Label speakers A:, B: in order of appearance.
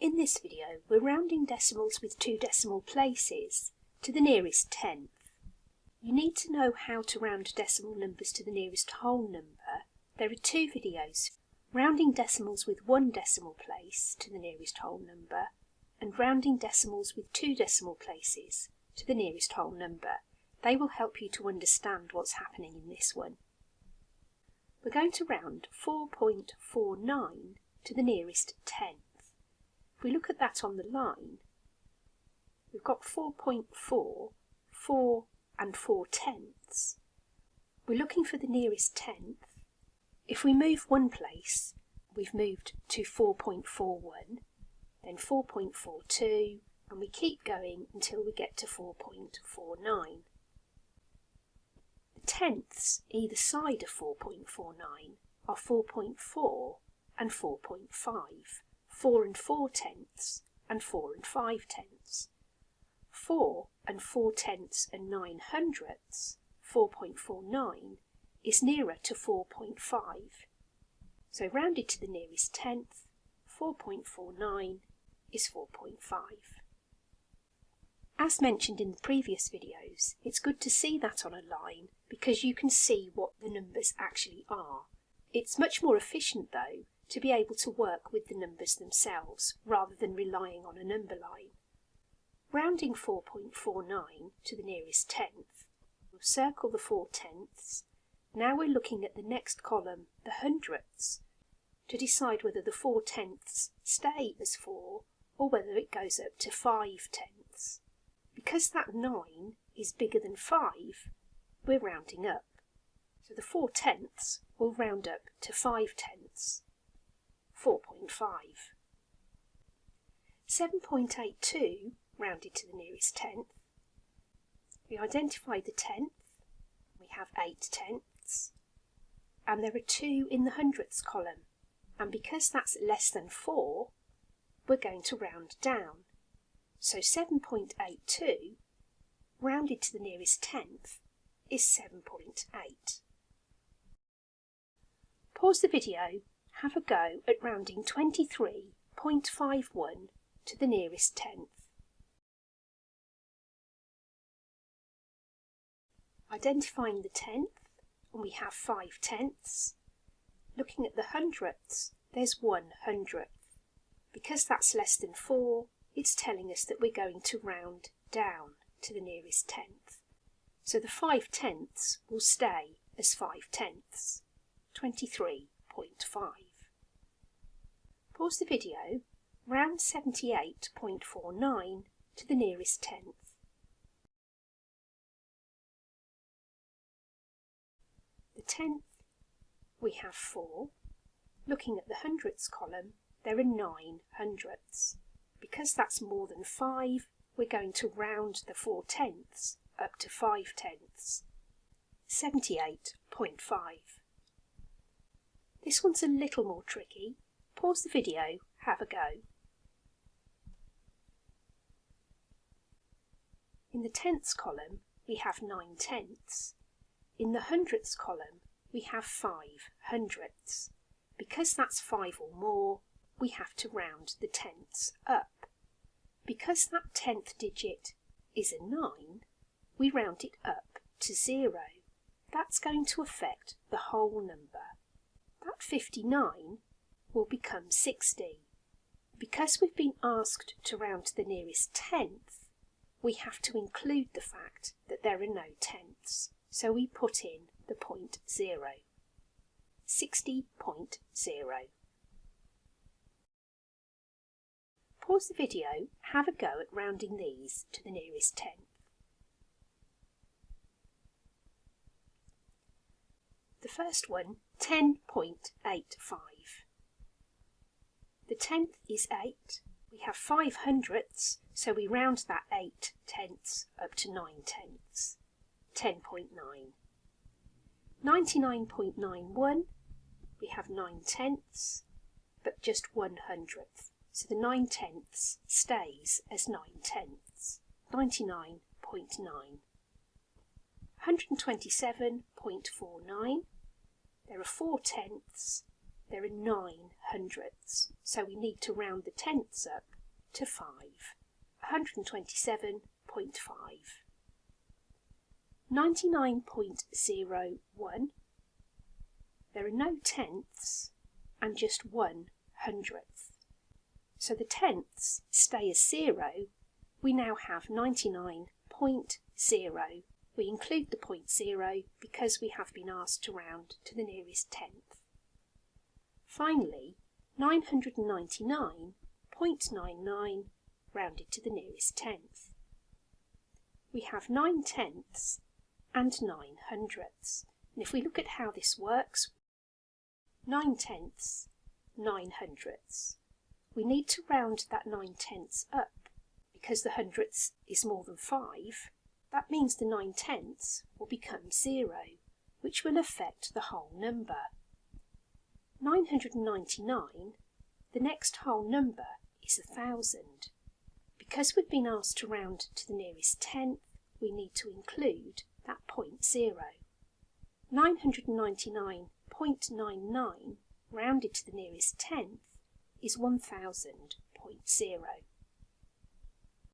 A: In this video, we're rounding decimals with 2 decimal places to the nearest tenth. You need to know how to round decimal numbers to the nearest whole number. There are 2 videos, rounding decimals with 1 decimal place to the nearest whole number and rounding decimals with 2 decimal places to the nearest whole number. They will help you to understand what's happening in this one. We're going to round 4.49 to the nearest tenth. If we look at that on the line, we've got 4.4, 4 and 4 tenths. We're looking for the nearest tenth. If we move 1 place, we've moved to 4.41, then 4.42, and we keep going until we get to 4.49. The tenths either side of 4.49 are 4.4 and 4.5, 4 and 4 tenths and 4 and 5 tenths. 4 and 4 tenths and 9 hundredths, 4.49, is nearer to 4.5. So rounded to the nearest tenth, 4.49 is 4.5. As mentioned in the previous videos, it's good to see that on a line because you can see what the numbers actually are. It's much more efficient though to be able to work with the numbers themselves rather than relying on a number line. Rounding 4.49 to the nearest tenth, we'll circle the 4 tenths. Now we're looking at the next column, the hundredths, to decide whether the 4 tenths stay as 4 or whether it goes up to 5 tenths. Because that 9 is bigger than 5, we're rounding up. So the 4 tenths will round up to 5 tenths, 4.5. 7.82 rounded to the nearest tenth. We identify the tenth, we have 8 tenths, and there are 2 in the hundredths column, and because that's less than 4, we're going to round down. So 7.82 rounded to the nearest tenth is 7.8. Pause the video, have a go at rounding 23.51 to the nearest tenth. Identifying the tenth, and we have 5 tenths. Looking at the hundredths, there's 1 hundredth. Because that's less than 4, it's telling us that we're going to round down to the nearest tenth. So the 5 tenths will stay as 5 tenths, 23.5. Pause the video, round 78.49 to the nearest tenth. The tenth, we have 4. Looking at the hundredths column, there are 9 hundredths. Because that's more than 5, we're going to round the 4 tenths up to 5 tenths, 78.5. This one's a little more tricky. Pause the video, have a go. In the tenths column, we have 9 tenths. In the hundredths column, we have 5 hundredths. Because that's 5 or more, we have to round the tenths up. Because that 10th digit is a 9, we round it up to 0. That's going to affect the whole number. That 59 will become 60. Because we've been asked to round to the nearest tenth, we have to include the fact that there are no tenths. So we put in the 0.0. 60.0. Pause the video, have a go at rounding these to the nearest tenth. The first one, 10.85. The tenth is 8. We have 5 hundredths, so we round that 8 tenths up to 9 tenths. 10.9. 99.91, we have 9 tenths, but just 1 hundredth. So the 9 tenths stays as 9 tenths, 99.9. 127.49, there are 4 tenths, there are 9 hundredths, so we need to round the tenths up to 5, 127.5. 99.01, there are no tenths and just 1 hundredth. So the tenths stay as 0. We now have 99.0. We include the 0.0 because we have been asked to round to the nearest tenth. Finally, 999.99 rounded to the nearest tenth. We have 9 tenths and 9 hundredths. And if we look at how this works, 9 tenths, 9 hundredths. We need to round that 9 tenths up because the hundredths is more than 5. That means the 9 tenths will become 0, which will affect the whole number. 999, the next whole number is 1,000. Because we've been asked to round to the nearest tenth, we need to include that 0.0. 999.99 rounded to the nearest tenth is 1,000.0.